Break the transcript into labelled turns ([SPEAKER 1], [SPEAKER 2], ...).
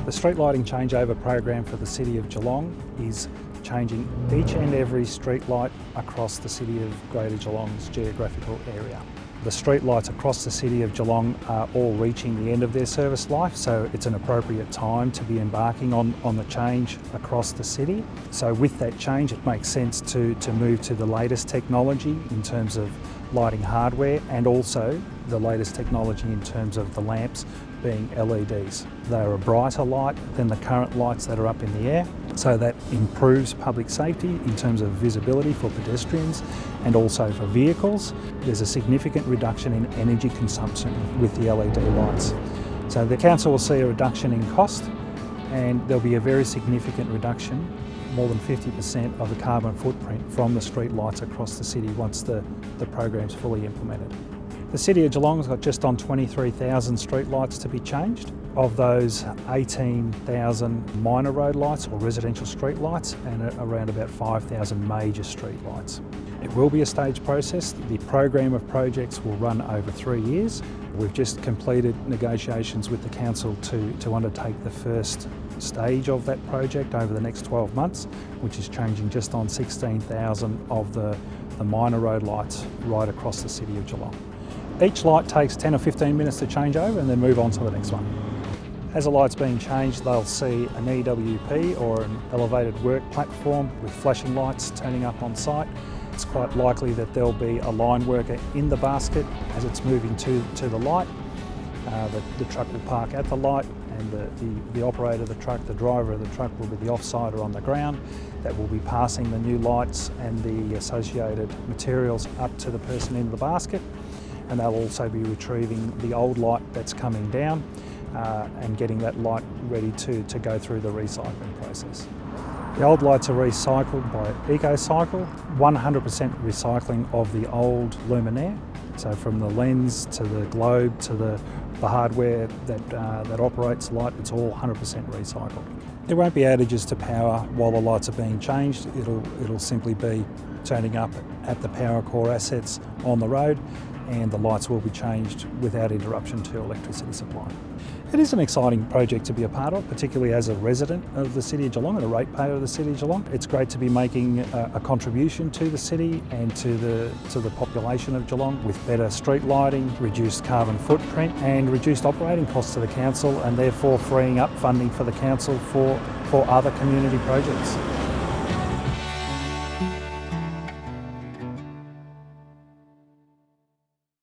[SPEAKER 1] The street lighting changeover program for the City of Geelong is changing each and every street light across the City of Greater Geelong's geographical area. The street lights across the City of Geelong are all reaching the end of their service life, so it's an appropriate time to be embarking on the change across the city. So with that change, it makes sense to move to the latest technology in terms of lighting hardware, and also the latest technology in terms of the lamps being LEDs. They're a brighter light than the current lights that are up in the air, so that improves public safety in terms of visibility for pedestrians and also for vehicles. There's a significant reduction in energy consumption with the LED lights. So the council will see a reduction in cost, and there'll be a very significant reduction, more than 50% of the carbon footprint from the street lights across the city once the program's fully implemented. The City of Geelong's got just on 23,000 street lights to be changed. Of those, 18,000 minor road lights or residential street lights, and around about 5,000 major street lights. It will be a staged process. The program of projects will run over 3 years. We've just completed negotiations with the council to undertake the first stage of that project over the next 12 months, which is changing just on 16,000 of the minor road lights right across the City of Geelong. Each light takes 10 or 15 minutes to change over and then move on to the next one. As a light's being changed, they'll see an EWP or an elevated work platform with flashing lights turning up on site. It's quite likely that there'll be a line worker in the basket as it's moving to the light. The truck will park at the light, and the operator of the truck, the driver of the truck, will be the off-sider on the ground that will be passing the new lights and the associated materials up to the person in the basket. And they'll also be retrieving the old light that's coming down and getting that light ready to go through the recycling process. The old lights are recycled by EcoCycle, 100% recycling of the old luminaire. So from the lens to the globe to the hardware that operates the light, it's all 100% recycled. There won't be outages to power while the lights are being changed. It'll simply be turning up at the Powercor assets on the road, and the lights will be changed without interruption to electricity supply. It is an exciting project to be a part of, particularly as a resident of the City of Geelong and a ratepayer of the City of Geelong. It's great to be making a contribution to the city and to the population of Geelong with better street lighting, reduced carbon footprint and reduced operating costs to the council, and therefore freeing up funding for the council for other community projects.